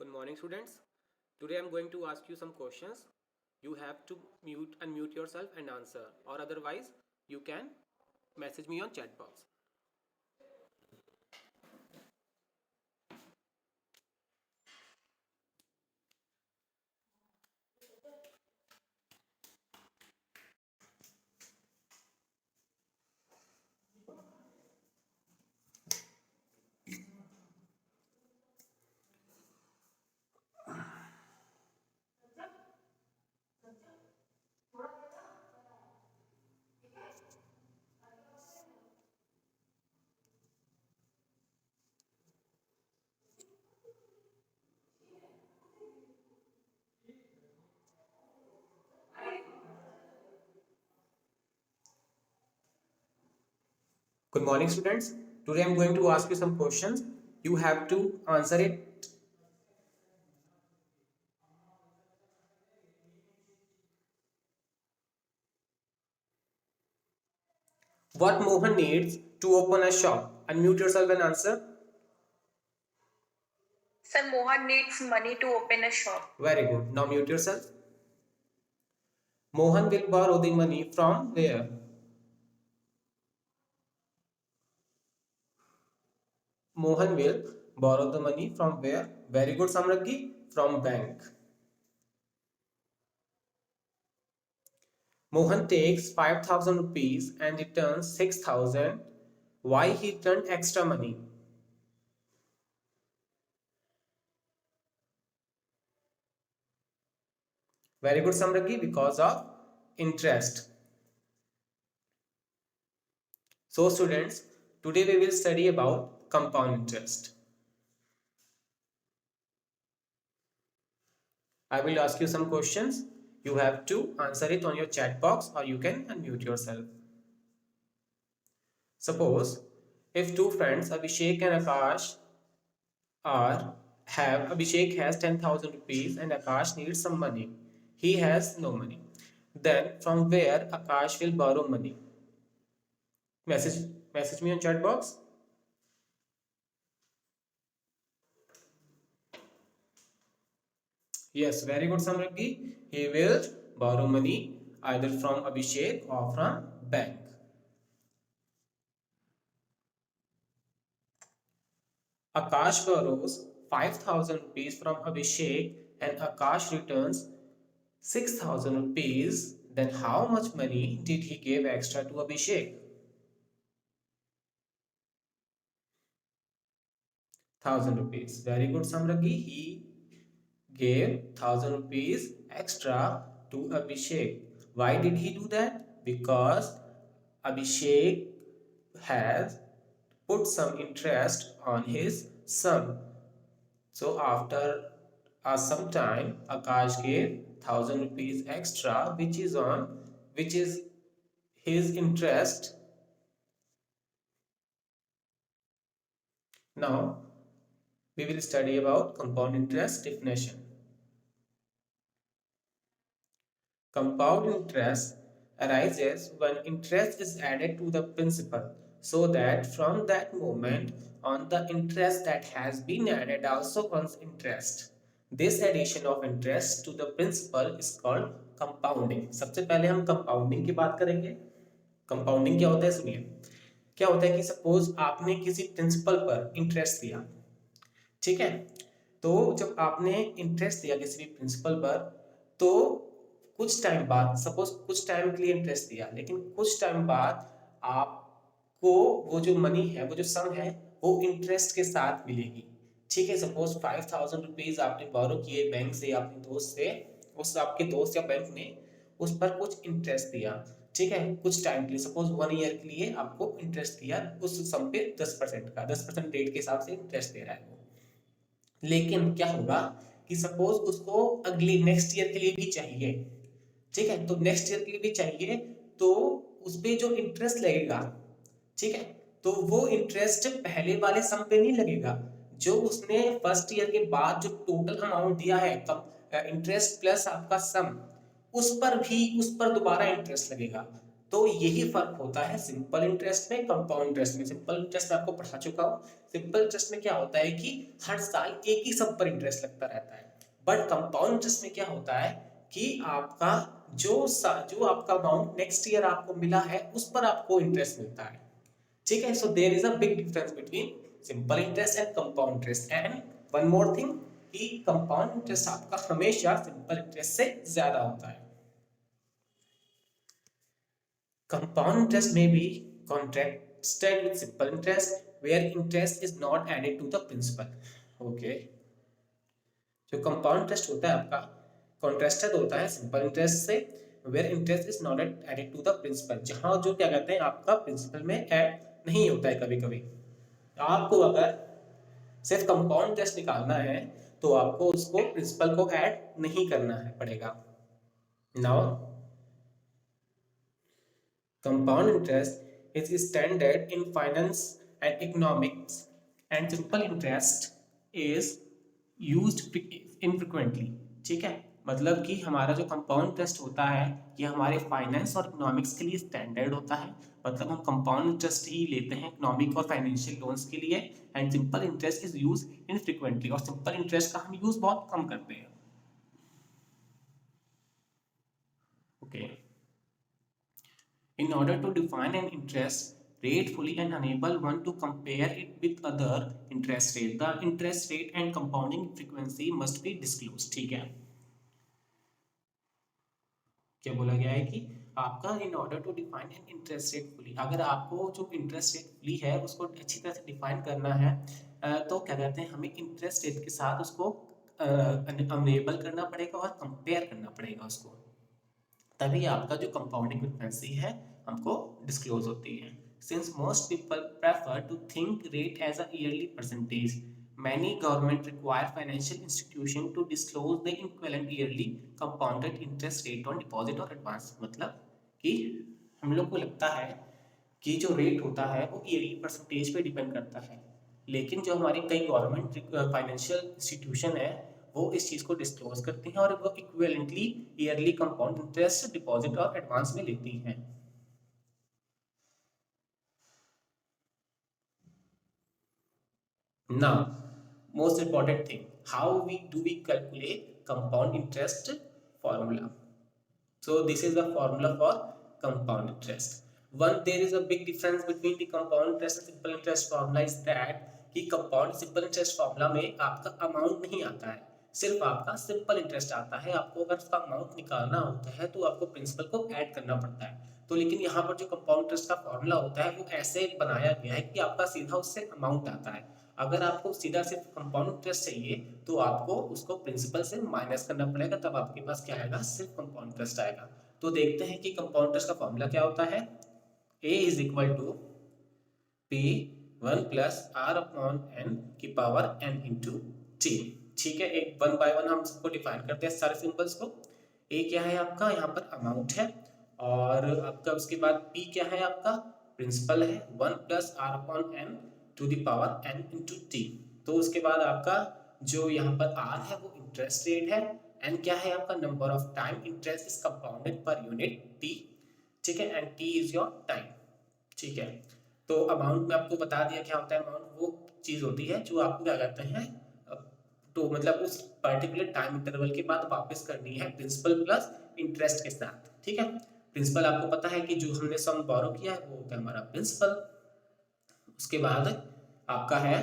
Good morning, students. Today I'm going to ask you some questions. You have to unmute yourself and answer, or otherwise you can message me on chat box. Good morning, students. Today I'm going to ask you some questions. You have to answer it. What Mohan needs to open a shop? Unmute yourself and answer. Sir, Mohan needs money to open a shop. Very good. Now mute yourself. Mohan will borrow the money from where? Mohan will borrow the money from where? Very good, Samraghi. From bank. Mohan takes 5,000 rupees and returns 6,000. Why he returned extra money? Very good, Samraghi, because of interest. So students, today we will study about compound interest. I will ask you some questions. You have to answer it on your chat box or you can unmute yourself. Suppose if two friends Abhishek and Akash Abhishek has 10,000 rupees and Akash needs some money. He has no money. Then from where Akash will borrow money? Message me on chat box. Yes, very good, Samraghi. He will borrow money either from Abhishek or from bank. Akash borrows 5,000 rupees from Abhishek and Akash returns 6,000 rupees. Then how much money did he give extra to Abhishek? 1,000 rupees. Very good, Samraghi. He gave 1,000 rupees extra to Abhishek. Why did he do that? Because Abhishek has put some interest on his sum. So after some time, Akash gave 1,000 rupees extra, which is his interest. Now we will study about compound interest definition. Compound interest arises when interest is added to the principal, so that from that moment on the interest that has been added also earns interest. This addition of interest to the principal is called compounding. सबसे पहले हम compounding की बात करेंगे. Compounding क्या होता है सुनिए. क्या होता है कि सपोज आपने किसी प्रिंसिपल पर इंटरेस्ट दिया, ठीक है, तो जब आपने इंटरेस्ट दिया किसी भी प्रिंसिपल पर, तो कुछ टाइम बाद, सपोज कुछ टाइम के लिए इंटरेस्ट दिया, लेकिन कुछ टाइम बाद आपको वो जो मनी है, वो जो सम है, वो इंटरेस्ट के साथ मिलेगी. ठीक है, सपोज 5,000 रुपीज आपने बोरो किए बैंक से, अपने दोस्त से, उस आपके दोस्त या बैंक ने उस पर कुछ इंटरेस्ट दिया. ठीक है, कुछ टाइम के लिए, सपोज 1 ईयर के लिए आपको इंटरेस्ट दिया उस सम पे 10% का, 10% रेट के हिसाब से इंटरेस्ट दे रहा है वो. लेकिन क्या होगा कि सपोज उसको अगले नेक्स्ट ईयर के लिए भी चाहिए. ठीक है, तो नेक्स्ट ईयर के लिए भी चाहिए, तो उस पे जो इंटरेस्ट लगेगा, ठीक है, तो वो इंटरेस्ट पहले वाले सम पे नहीं लगेगा. जो उसने फर्स्ट ईयर के बाद जो टोटल अमाउंट दिया है, इंटरेस्ट प्लस आपका सम, उस पर दोबारा इंटरेस्ट लगेगा. तो यही फर्क होता है सिंपल इंटरेस्ट में, कंपाउंड इंटरेस्ट में। सिंपल इंटरेस्ट में आपको पढ़ा चुका हूँ। सिंपल इंटरेस्ट में क्या होता है कि हर साल एक ही सब पर इंटरेस्ट लगता रहता है, बट कंपाउंड इंटरेस्ट में क्या होता है कि आपका जो आपका अमाउंट नेक्स्ट ईयर आपको मिला है उस पर आपको इंटरेस्ट मिलता है। ठीक है, so there is a big difference between simple interest and compound interest. And one more thing कि कंपाउंड इंटरेस्ट आपका हमेशा सिंपल इंटरेस्ट से ज्यादा होता है। Compound interest may be contrasted with simple interest, where interest is not added to the principal. Okay. जो compound interest होता है आपका कॉन्ट्रास्टेड होता है सिंपल इंटरेस्ट से, where interest is not added to the principal, जहां जो क्या कहते हैं आपका प्रिंसिपल में ऐड नहीं होता है कभी कभी। आपको अगर सिर्फ कंपाउंड इंटरेस्ट निकालना है तो आपको उसको प्रिंसिपल को ऐड नहीं करना है पड़ेगा। Now compound interest is standard in finance and economics, and simple interest is used infrequently। ठीक है, मतलब कि हमारा जो कंपाउंड इंटरेस्ट होता है ये हमारे फाइनेंस और इकोनॉमिक्स के लिए स्टैंडर्ड होता है, मतलब हम कंपाउंड इंटरेस्ट ही लेते हैं इकोनॉमिक और फाइनेंशियल लोन्स के लिए। And simple interest is use infrequently, और सिंपल इंटरेस्ट का हम यूज बहुत कम करते हैं। Okay okay. In order to define an interest rate fully and enable one to compare it with other interest rate, the interest rate and compounding frequency must be disclosed। ठीक है, क्या बोला गया है कि आपका in order to define an interest rate fully, अगर आपको जो इंटरेस्ट रेट फुली है उसको अच्छी तरह से डिफाइन करना है तो क्या कहते हैं हमें इंटरेस्ट रेट के साथ उसको अनेबल करना पड़ेगा और कंपेयर करना पड़ेगा उसको, तभी आपका जो कंपाउंडिंग फ्रीक्वेंसी है हमको डिस्क्लोज होती है। Since most people prefer to think rate as a yearly percentage, many government require financial institution to disclose the equivalent yearly compounded interest rate on deposit or advance। मतलब कि हम लोग को लगता है कि जो रेट होता है वो ईयरली परसेंटेज पे डिपेंड करता है, लेकिन जो हमारी कई गवर्नमेंट फाइनेंशियल इंस्टीट्यूशन है वो इस चीज़ को डिस्क्लोज करती हैं और वो equivalently yearly compound interest deposit और एडवांस में लेती हैं। Now, most important thing, how do we calculate compound interest formula? So this is the formula for compound interest. One, there is a big difference between the compound interest and simple interest formula is that कि compound simple interest formula में आपका amount नहीं आता है, सिर्फ आपका simple interest आता है। आपको अगर उसका अमाउंट निकालना होता है तो आपको प्रिंसिपल को ऐड करना पड़ता है। तो लेकिन यहाँ पर जो कंपाउंड इंटरेस्ट का फॉर्मूला होता है वो ऐसे बनाया गया है कि आपका सीधा उससे अमाउंट आता है। अगर आपको सीधा सिर्फ कंपाउंड इंटरेस्ट चाहिए तो आपको उसको प्रिंसिपल से माइनस करना पड़ेगा, तब आपके पास क्या आएगा, सिर्फ कंपाउंड इंटरेस्ट आएगा। तो देखते हैं कि कंपाउंड इंटरेस्ट का फॉर्मूला क्या होता है। A is equal to P 1 plus r upon n की पावर n इंटू टी। ठीक है, एक वन बाय वन हम सबको डिफाइन करते हैं सारे सिंबल्स को। A क्या है आपका, यहाँ पर अमाउंट है, और आपका उसके बाद P क्या है आपका, प्रिंसिपल है, 1 plus r upon n to the power n into t. तो उसके बाद आपका जो यहाँ पर R है वो इंटरेस्ट रेट है, n क्या है आपका number of time interest is compounded per unit t। ठीक है, and t is your time. ठीक है, तो अमाउंट में आपको बता दिया क्या होता है। अमाउंट वो चीज होती है जो आपको क्या कहते हैं तो मतलब उस पर्टिकुलर टाइम इंटरवल के बाद वापस करनी है प्रिंसिपल प्लस इंटरेस्ट के साथ। ठीक है, प्रिंसिपल आपको पता है कि जो हमने सम बोरो किया है वो होता है हमारा प्रिंसिपल। उसके बाद आपका है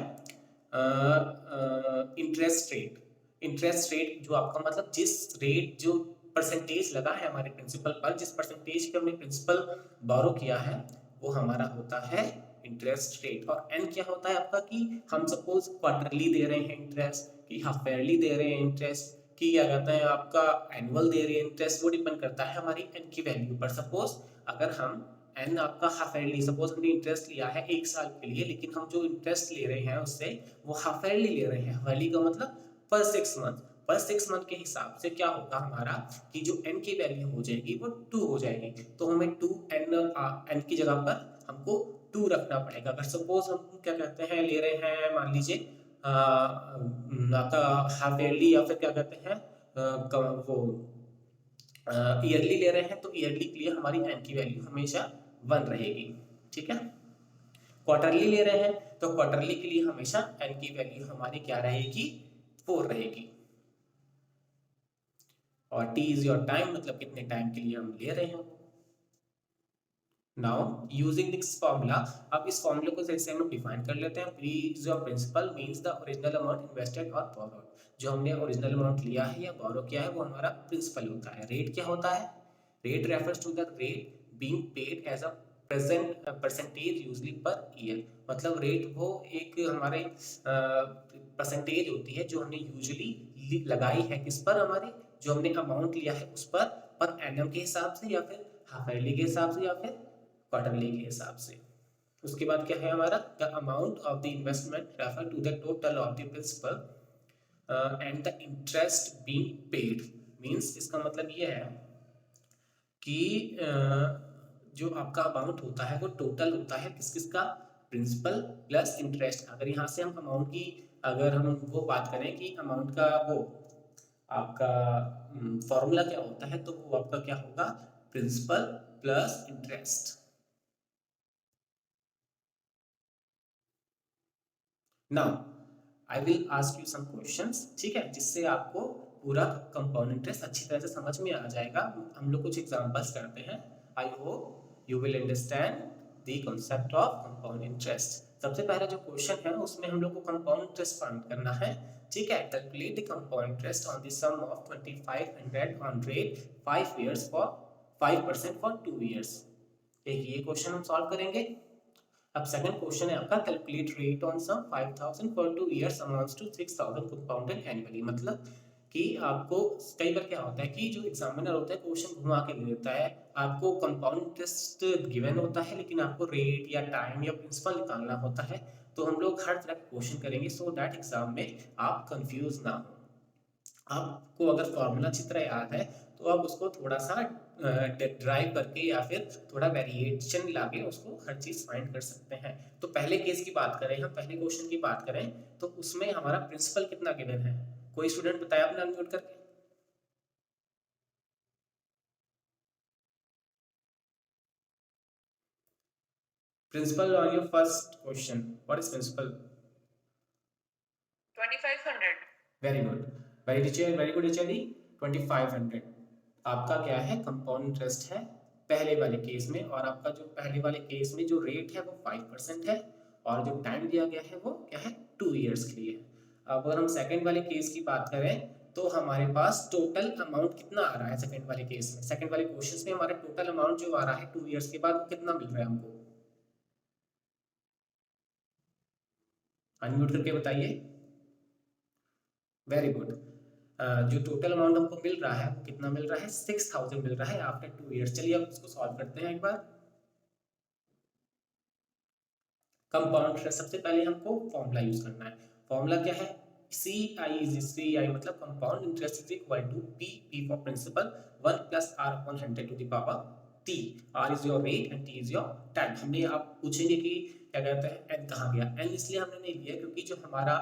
इंटरेस्ट रेट। इंटरेस्ट रेट जो आपका मतलब जिस रेट जो परसेंटेज लगा है हमारे प्रिंसिपल पर, जिस परसेंटेज पे हमने प्रिंसिपल बोरो किया है वो हमारा होता है इंटरेस्ट रेट। और एन क्या होता है आपका कि हम सपोज क्वार्टरली दे रहे हैं इंटरेस्ट, कि हाफ ईयरली दे रहे हैं इंटरेस्ट, कि क्या कहते हैं आपका एनुअल दे रहे हैं इंटरेस्ट, वो डिपेंड करता है हमारी एन की वैल्यू पर। सपोज अगर हम एन आपका हाफ ईयरली, सपोज हमने इंटरेस्ट लिया है 1 साल के लिए, लेकिन हम जो इंटरेस्ट ले रहे हैं उससे वो हाफ ईयरली ले रहे हैं। हाफ ईयरली का मतलब पर 6 मंथ, पर 6 मंथ के हिसाब से क्या होगा हमारा कि जो n की वैल्यू हो जाएगी वो 2 हो जाएगी। तो हमें 2n की जगह पर हमको 2 रखना पड़ेगा। अगर सपोज हम क्या कहते हैं ले रहे हैं, मान लीजिए आपका हाफ ईयरली या फिर क्या कहते हैं वो ईयरली ले रहे हैं तो ईयरली के लिए हमारी एन की वैल्यू हमेशा 1 रहेगी, ठीक है। क्वार्टरली ले रहे हैं तो क्वार्टरली के लिए हमेशा एन की वैल्यू हमारी क्या रहेगी, 4 रहेगी। और टी इज योर टाइम, मतलब कितने टाइम के लिए हम ले रहे हैं। नाउ यूजिंग दिस फॉर्मूला, अब इस फॉर्मूले को जैसे हम डिफाइन कर लेते हैं। P is your principal means the original amount invested और बोरोड। जो हमने ओरिजिनल अमाउंट लिया है या बोरो किया है वो हमारा प्रिंसिपल होता है। रेट क्या होता है, rate refers to the rate being paid as a present percentage usually per year. मतलब रेट वो एक हमारे परसेंटेज होती है जो हमने यूजुअली लगाई है किस पर, हमारे जो हमने अमाउंट लिया है उस पर एनम के हिसाब से या फिर हाफ ईयरली के हिसाब से या फिर क्वार्टरली के हिसाब से। उसके बाद क्या है हमारा, the amount of the investment refer to the total of the principal and the interest being paid. Means इसका मतलब ये है कि जो आपका अमाउंट होता है वो टोटल होता है किस किस का, प्रिंसिपल प्लस इंटरेस्ट। अगर यहाँ से हम अमाउंट की अगर हम वो बात करें कि अमाउंट का वो आपका फॉर्मूला क्या होता है, तो वो आपका क्या होगा, principal plus interest. Now I will ask you some questions, ठीक है, जिससे आपको पूरा कंपाउंड इंटरेस्ट अच्छी तरह से समझ में आ जाएगा। हम लोग कुछ एग्जांपल्स करते हैं। I hope you will understand the concept of compound interest. सबसे पहला जो क्वेश्चन है उसमें हम लोग को कंपाउंड इंटरेस्ट फाइंड करना है, ठीक है। Calculate the compound interest on the sum of 2500 on rate 5 years for 5% for 2 years. एक ये क्वेश्चन हम सॉल्व करेंगे। अब सेकंड क्वेश्चन है आपका, calculate rate on sum 5000 for 2 years amounts to 6000 compounded annually. मतलब कि आपको कई बार क्या होता है कि जो एग्जामिनर होता है क्वेश्चन घुमा के दे देता है, आपको कंपाउंड इंटरेस्ट गिवन होता है लेकिन आपको रेट या टाइम या प्रिंसिपल निकालना होता है। तो हम लोग हर तरह के क्वेश्चन करेंगे सो दैट एग्जाम में आप कंफ्यूज ना हो। आपको अगर फॉर्मूला अच्छी तरह याद है तो आप उसको थोड़ा सा ड्राइव करके या फिर थोड़ा वेरिएशन लाके उसको हर चीज फाइंड कर सकते हैं। तो पहले केस की बात करें, हम पहले क्वेश्चन की बात करें तो उसमें हमारा प्रिंसिपल कितना गिवन है, कोई स्टूडेंट बताया अपना अनम्यूट करके। Principal on your first question, what is principal. 2500। Very good, very good रिचर्डी। 2500 आपका क्या है, कंपाउंड इंटरेस्ट है पहले वाले केस में। और आपका जो पहले वाले केस में जो रेट है वो 5% है और जो टाइम दिया गया है वो क्या है, 2 इयर्स के लिए। अब अगर हम सेकंड वाले केस की बात करें तो हमारे पास टोटल अमाउंट कितना आ रहा है सेकंड वाले केस में, सेकंड वाले क्वेश्चन में हमारा टोटल अमाउंट जो आ रहा है 2 इयर्स के बाद वो कितना मिल रहा है हमको, अनम्यूट करके बताइए। वेरी गुड, जो टोटल अमाउंट हमको मिल रहा है वो कितना मिल रहा है, 6000 मिल रहा है आफ्टर 2 इयर्स। चलिए अब इसको सॉल्व करते हैं एक बार। कंपाउंड इंटरेस्ट सबसे पहले हमको फॉर्मूला यूज करना है। फॉर्मूला क्या है, सी आई मतलब compound interest is equal to P for principal 1 plus r upon 100 to the power t. R is your rate and t is your time. हमने आप पूछेंगे कि क्या कहते हैं एन कहाँ गया, एन इसलिए हमने नहीं लिया क्योंकि जो हमारा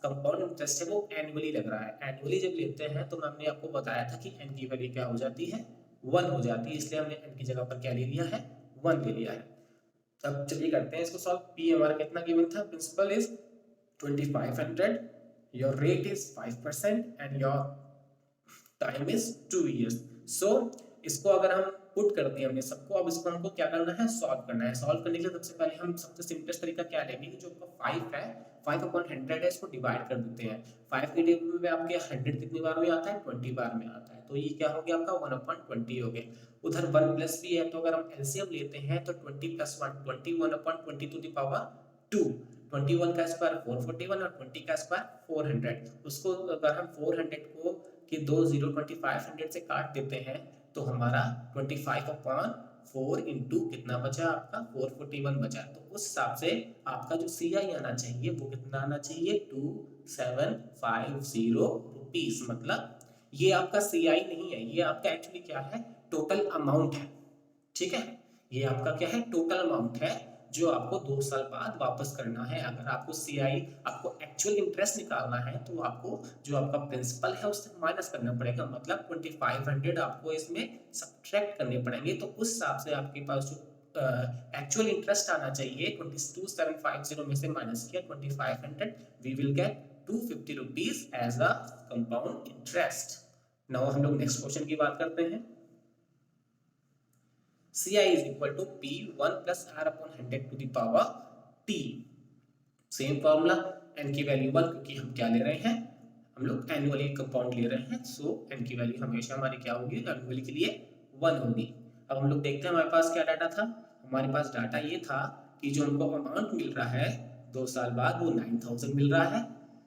कंपाउंड इंटरेस्ट है वो एनुअली लग रहा है। एनुअली जब लेते हैं तो हमने आपको बताया था कि एन की वैल्यू क्या हो जाती है, 1 हो जाती है, इसलिए हमने एन की जगह पर क्या ले लिया है, 1 ले लिया है। अब चलिए करते हैं इसको सॉल्व। पी हमारा कितना गिवन था, principal is 2500, your rate is 5% and your time is 2 years. So इसको अगर हम पुट कर दिए हमने सबको, अब इसको हमको क्या करना है, सॉल्व करना है। सॉल्व करने के लिए सबसे पहले हम सबसे सिंपलेस्ट तरीका क्या लेंगे कि जो आपका 5 है 5 अपॉन 100 है इसको डिवाइड कर देते हैं। 5 के टेबल में आपके 100 कितनी बार में आता है, 20 बार में आता है, तो ये क्या हो गया आपका 1 अपॉन 20 हो गया। उधर 1 प्लस भी है तो अगर हम एलसीएम लेते हैं तो 20 plus 1 21 upon 20 to the power 2। 21 का स्क्वायर 441 और 20 का स्क्वायर 400। उसको अगर हम 400 को कि 2500 से काट देते हैं तो हमारा 25 अपॉन 4 इंटू कितना बचा आपका 441 बचा। तो उस हिसाब से आपका जो सी आई आना चाहिए वो कितना आना चाहिए 2750 रुपीज। मतलब ये आपका सी आई नहीं है, ये आपका एक्चुअली क्या है, टोटल अमाउंट है, ठीक है। ये आपका क्या है, टोटल अमाउंट है जो आपको 2 साल बाद वापस करना है। अगर आपको सीआई आपको एक्चुअल इंटरेस्ट निकालना है तो आपको जो आपका प्रिंसिपल है उससे माइनस करना पड़ेगा, मतलब 2500 आपको इसमें सब्ट्रैक्ट करने पड़ेंगे। तो उस हिसाब से आपके पास जो एक्चुअल इंटरेस्ट आना चाहिए 22750 में से माइनस किया 2500, we will get 250 rupees as a compound interest. Now हम लोग नेक्स्ट क्वेश्चन की बात करते हैं। CI is equal to P 1 plus R upon 100 to the power T। Same formula, n की वैल्यू 1, क्योंकि हम क्या ले रहे हैं, हम लोग एनुअली कंपाउंड ले रहे हैं, सो n की वैल्यू हमेशा हमारी क्या होगी, एनुअली के लिए 1 होगी। अब हम लोग देखते हैं हमारे पास क्या डाटा था। हमारे पास डाटा ये था कि जो हमको अमाउंट मिल रहा है 2 साल बाद वो 9000 मिल रहा है।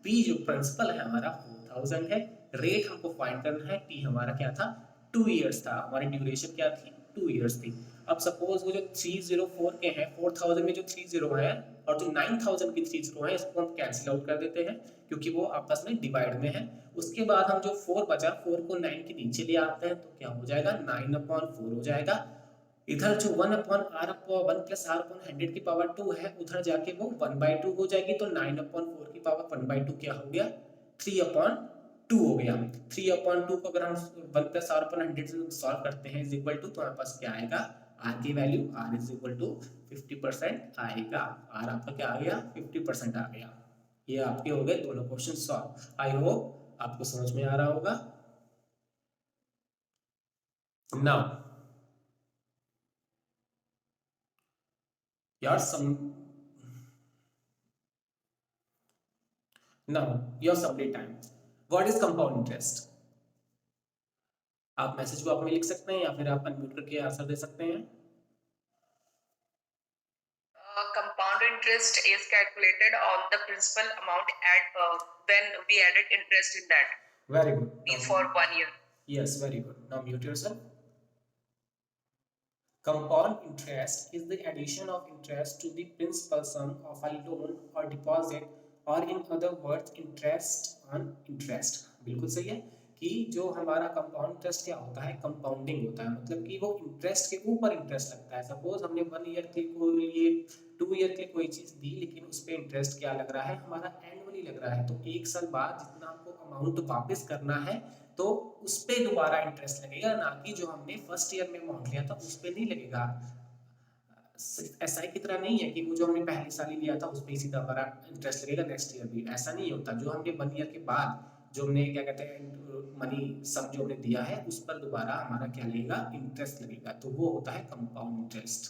p जो प्रिंसिपल है हमारा 4000 है। रेट हमको फाइंड करना है। t हमारा क्या था, 2 ईयर्स था। हमारी ड्यूरेशन क्या थी, 2 ईयर्स थी। अब सपोज वो जो 304 के हैं, 4000 में जो 30 है और जो 9000 की 30 है, इसको हम कैंसिल आउट कर देते हैं क्योंकि वो आपस में डिवाइड में है। उसके बाद हम जो 4 बचा, 4 को 9 के नीचे ले आते हैं तो क्या हो जाएगा, 9/4 हो जाएगा। इधर जो 1 प्लस आर अपॉन 100 की पावर 2 है, उधर जाके वो 1/2 हो जाएगी। तो 9/4 की पावर 1/2 क्या हो गया, 3/2 हो गया। 3/2 को अगर हम 1 प्लस आर अपॉन 100 से सॉल्व करते हैं इज इक्वल टू, तो हमारे पास क्या आएगा, आर की value r is equal to 50% आएगा। आर आपका क्या आ गया, 50% आ गया। ये आपके हो गए दोनों क्वेश्चन सॉल्व। आई होप आपको समझ में आ रहा होगा। नाउ यार some now your supply time. What is compound interest? आप मैसेज बॉक्स में लिख सकते हैं या फिर आप अनम्यूट करके आंसर दे सकते हैं। Compound interest is calculated on the principal amount when we added interest in that. Very good. For 1 year. Yes, very good. Now mute yourself. Compound interest is the addition of interest to the principal sum of a loan or deposit, or in other words interest on interest। बिल्कुल सही है कि जो हमारा compound interest क्या होता है, compounding होता है, मतलब कि वो इंटरेस्ट के ऊपर इंटरेस्ट लगता है। सपोज हमने 1 ईयर के लिए 2 ईयर के कोई चीज दी, लेकिन उस पर इंटरेस्ट क्या लग रहा है, हमारा एनुअली लग रहा है। तो 1 साल बाद जितना हमको अमाउंट वापस करना है तो उस पर दोबारा इंटरेस्ट लगेगा, ना कि जो हमने फर्स्ट ईयर में अमाउंट लिया था उस पर नहीं लगेगा। एसआई की तरह नहीं है कि वो जो हमने पहले साल ही लिया था उस पर इसी दोबारा इंटरेस्ट लगेगा नेक्स्ट ईयर भी, ऐसा नहीं होता। जो हमने 1 ईयर के बाद जो हमने क्या कहते हैं मनी सम जो हमने दिया है उस पर दोबारा हमारा क्या लगेगा, इंटरेस्ट लगेगा। तो वो होता है compound interest.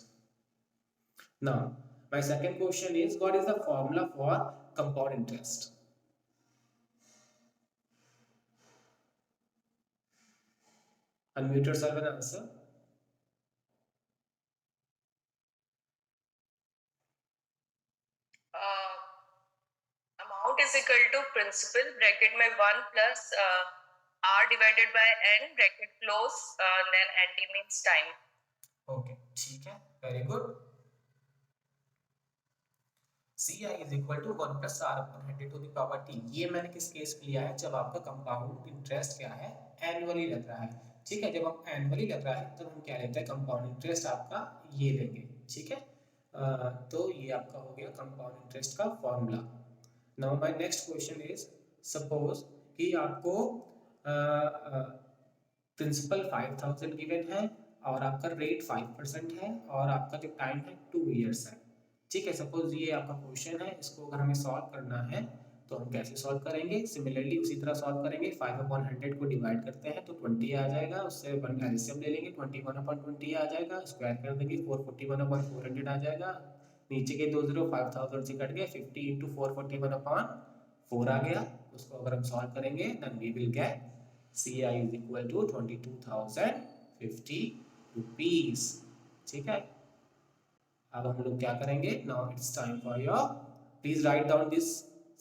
Now my second question is what is the formula for compound interest? Unmute yourself and answer. Amount is equal to principal bracket में 1 plus r divided by n bracket close then nt means time. Okay, ठीक है, very good. CI is equal to 1 plus r upon 100 to the power t। ये मैंने किस case में लिया है, जब आपका कंपाउंड इंटरेस्ट क्या है, एनुअली लग रहा है। ठीक है, जब आप एनुअली लग रहा है तब हम क्या लेते हैं, कंपाउंड इंटरेस्ट आपका ये लेंगे। ठीक है, तो ये आपका हो गया कंपाउंड इंटरेस्ट का formula. Now my next question is, suppose कि आपको प्रिंसिपल 5000 गिवन है और आपका रेट 5% है और आपका जो टाइम है 2 ईयर्स है। ठीक है, सपोज ये आपका क्वेश्चन है, इसको अगर हमें सॉल्व करना है तो हम कैसे सॉल्व करेंगे, सिमिलरली उसी तरह सॉल्व करेंगे। 5/100 को डिवाइड करते हैं तो 20 आ जाएगा, उससे 1 एलसीएम ले लेंगे, 21/20 आ जाएगा, स्क्वायर कर देंगे 441/400 आ जाएगा। नीचे के 2 जीरो 5000 से कट गए, 50 इंटू 441/4 आ गया। उसको अगर हम सॉल्व करेंगे then we will get CI is equal to 22,050 rupees। ठीक है, अब हम लोग क्या करेंगे, now it's time for your, please write down this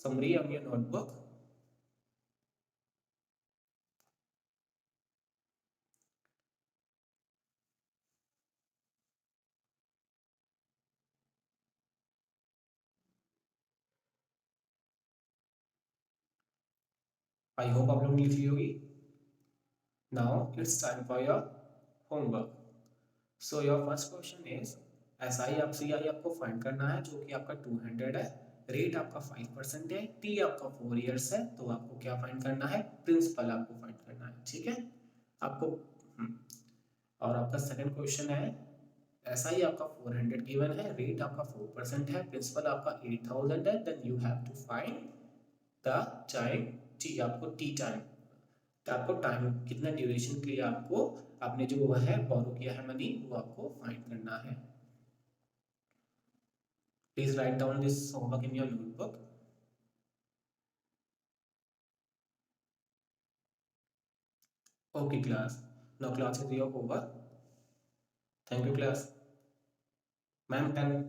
summary on your notebook. I hope आप लोग लिख ली होगी। Now it's time for your homework. So your first question is, SI आप CI आपको फाइंड करना है जो कि आपका 200 है, रेट आपका 5% है, टी आपका 4 ईयर्स है, तो आपको क्या फाइंड करना है, प्रिंसिपल आपको फाइंड करना है, ठीक है आपको। और आपका सेकंड क्वेश्चन है, SI आपका 400 गिवन है, रेट आपका 4% है, प्रिंसिपल आपका 8000 है, then you have to find the time t, आपको टी टाइम, तो आपको टाइम कितना ड्यूरेशन के लिए आपको आपने जो वो है बोरो किया है मनी वो आपको फाइंड करना है। Please write down this homework in your notebook. Okay class, now class is your over. Thank you class. Ma'am 10